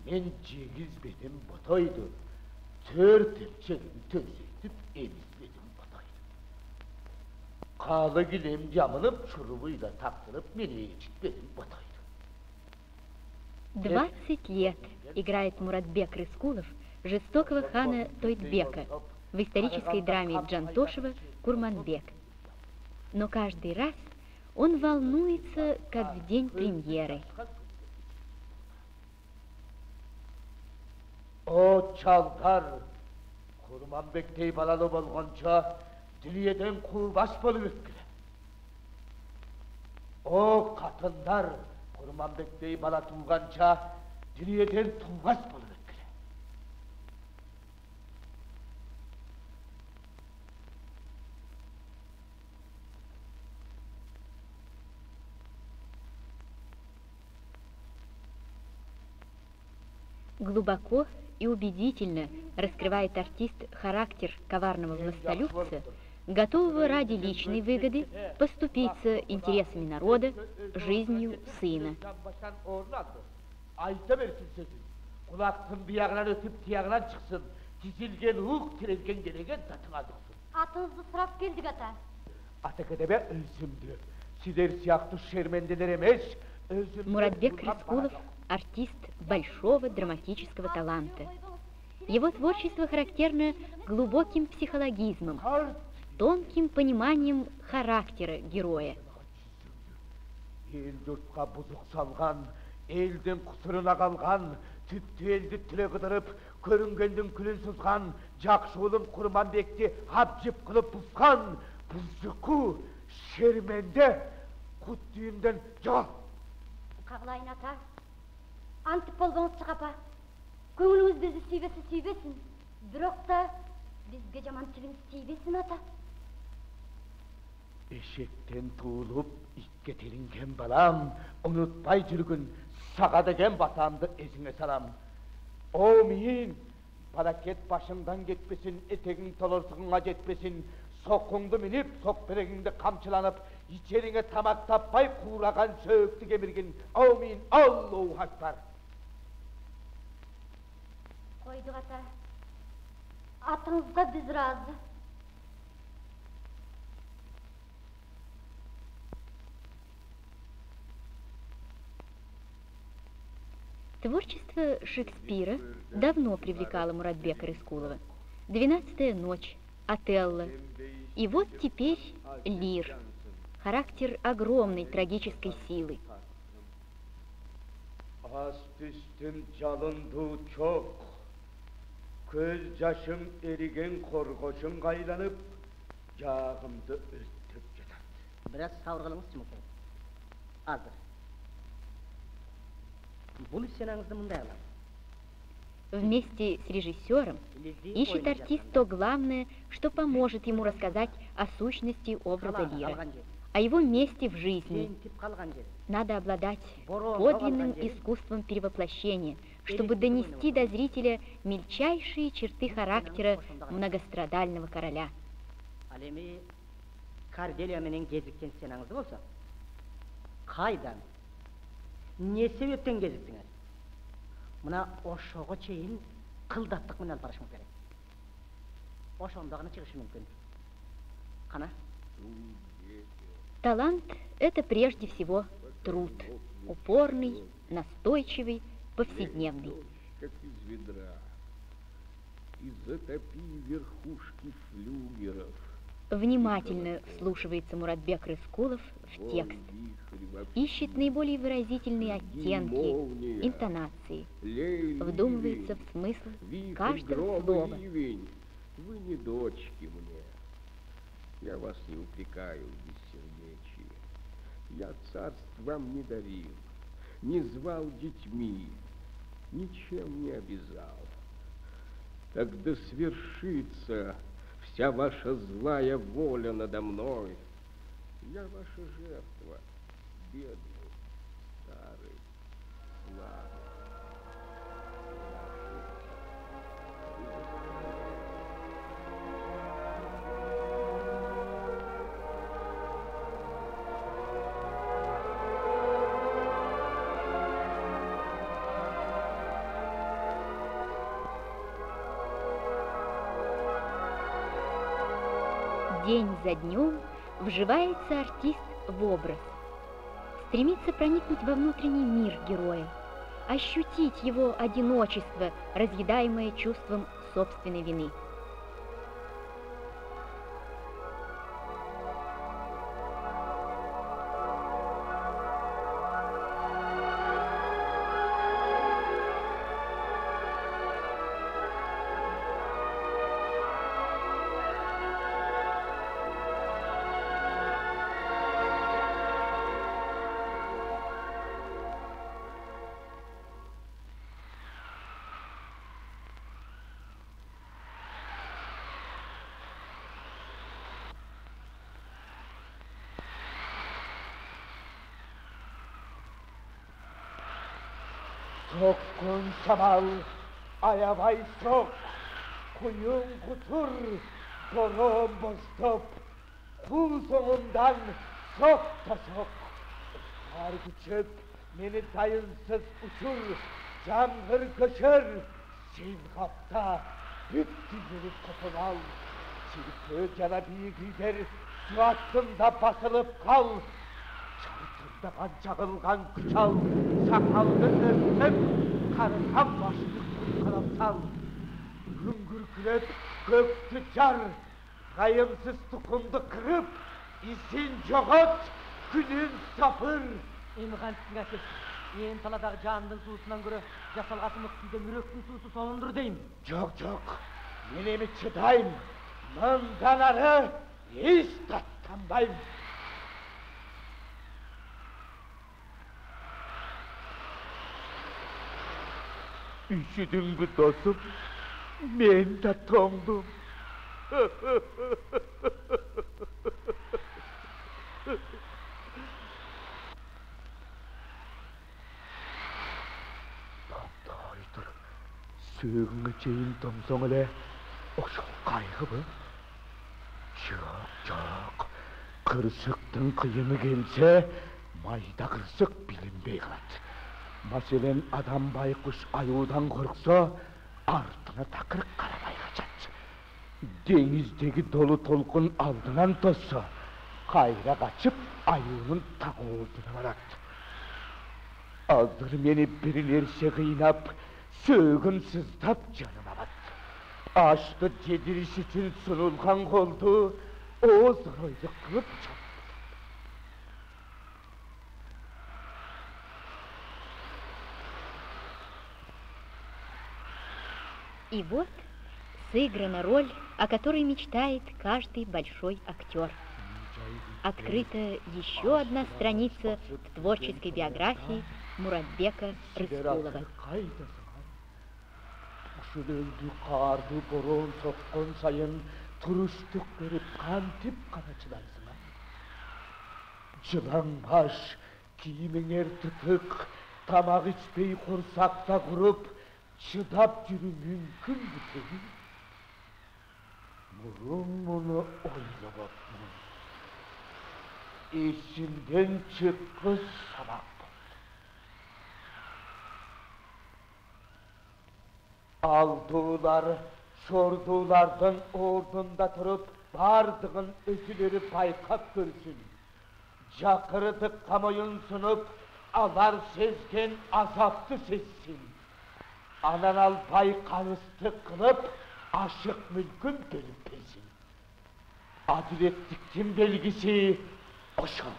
Мен жегиз бетим ботойду. Төрт элчегин төсөйтүп эмиз бетим ботойду. Калы килем жамылып, шурубuyla тактырып, мени эчит бетим ботойду. 20 лет играет Муратбек Рыскулов жестокого хана Тойтбека в исторической драме Джантошева «Курманбек». Но каждый раз он волнуется, как в день премьеры. О, чалдар, Курманбектей балалы болгончо дүниеден курбаш болуп өткүлө. О, катындар, Курманбектей бала тууганча дүниеден туугас болуп өткүлө. Глубоко и убедительно раскрывает артист характер коварного властолюбца, готового ради личной выгоды поступиться интересами народа, жизнью сына. Айта берсин сөзүн. Кулактын биягынан өтүп, тиягынан чыксын. Тизилген ук, тирелген келеген татыңа дуксун. Атыңызды сурап келдик, ата. Атакедеме өзүмдү. Сидер сыяктуу шерменделер эмес, өзүмдү. Муратбек Рыскулов – артист большого драматического таланта. Его творчество характерно глубоким психологизмом, тонким пониманием характера героя. Эл журтка бузук салган, элдин кусуруна калган, түттү элди тиле кыдырып, көрүнгөндүн күлүн сызган, жакшы улум Курманбекти абжып кылып бузган, бузуку шерменде кут дүйүндөн жок. Кагылайын, ата. Антып болбоңузчу, апа. Көңүлүңүз бизди сүйбесе сүйбесин, бирок да бизге жаман тилиңиз тийбесин, ата. Эшектен туулуп, итке телинген балам, унутпай жүргүн сага деген батамды эсиңе салам. О, мин, баракет башыңдан кетпесин, этегиң толорсугуңа жетпесин, сокуңду минип, сок берегиңди камчыланып, ичериңе тамак таппай куураган сөөктү кемиргин. Амин, Аллаху акбар. Койдук, ата. Атыңызга биз ыраазы. Творчество Шекспира давно привлекало Муратбека Рыскулова. «12-я ночь», «Отелло». И вот теперь «Лир». Характер огромной трагической силы. Астүстүн жалындуу чок, көз жашым эриген коргошум кайланып, жаагымды өрттөп жатат. Biraz сабыр кылыңызчы, Мукен. Азыр. Бул сценаңызды мындай алам. Вместе с режиссером ищет артист то главное, что поможет ему рассказать о сущности образа Лира, о его месте в жизни. Надо обладать подлинным искусством перевоплощения, чтобы донести до зрителя мельчайшие черты характера многострадального короля. Не себептен кезиктиңер? Мына ошого чейин кылдаттык менен алып барышым керек. Ошондо гана чыгышы мүмкүн. Кана? Талант – это прежде всего труд, упорный, настойчивый, повседневный. Как из ведра, и затопи верхушки флюгеров. Внимательно вслушивается Муратбек Рыскулов в текст, ищет наиболее выразительные оттенки, интонации, вдумывается в смысл каждого слова. Вы не дочки мне, я вас не упрекаю в бессердечии. Я царств вам не дарил, не звал детьми, ничем не обязал. Тогда свершится вся ваша злая воля надо мной. Я ваша жертва, бедный, старый, слабый. день за днем вживается артист в образ, стремится проникнуть во внутренний мир героя, ощутить его одиночество, разъедаемое чувством собственной вины. Sokkun samal, ayavay sok, kuyun kutur, koron bostop, kul sonundan sok da sok. Kar küçüp, beni dayınsız uçur, cangır köşür, sen kapta, bitti gelip kopun al. Çirkü cana büyük gider, su altında basılıp kal. Çarptırdagan çağılgan kıçal, sakalını örtüp, karısan başlık kalamsal. Hüngürkülep göktü car, kayımsız tukundu kırıp, isin jogot, günün sapır. Emgan singasiz, en talaдағы жанның суысынан көрі, жасалғасымыз күйден үректің суысы сонындыр дейім. Çok, menemi çıdayım, mından arı, hiç tattanbayım. Üşüdün mü dostum? Ben de tondum. Doktor, söğünü çeyin tomson ile, o şol kaygı mı? Çok. Kırsıktın kıyını gelse, mayda kırsık bilinbey kalat. Meselen adam baykuş ayudan korksa, ardına takır karamay kaçat. Denizdeki dolu tolkun aldından tossa, kayra kaçıp ayuğunun tağıldığına varat. Azdır beni birilerse kıynap, söğün sıztap canıma bat. Açtı cediriş için sunulgan koldu, o zoroydu kılıp çap. И вот сыграна роль, о которой мечтает каждый большой актер. Открыта еще одна страница в творческой биографии Muratbeka Rıskулова. Üşülüldü, kardı, boron, sokkun sayın, turuştuk verip kantip kanaçılarsın. Cılan baş, kiyimin tıtık, tamak içmeyi kursakta kurup, çıdap yürü mümkün mü senin? Bunu oylamakmın. Eşimden çıkmış sabah. Aldılar, sordulardan ordunda durup, bardığın özüleri baykap görsün. Çakırdık kamuoyun sunup, alar sezgen azaplı sezsin. Ananal baykarıstı kılıp, aşık mülkün bölüp pesin. Adiletliktin belgisi, oşan.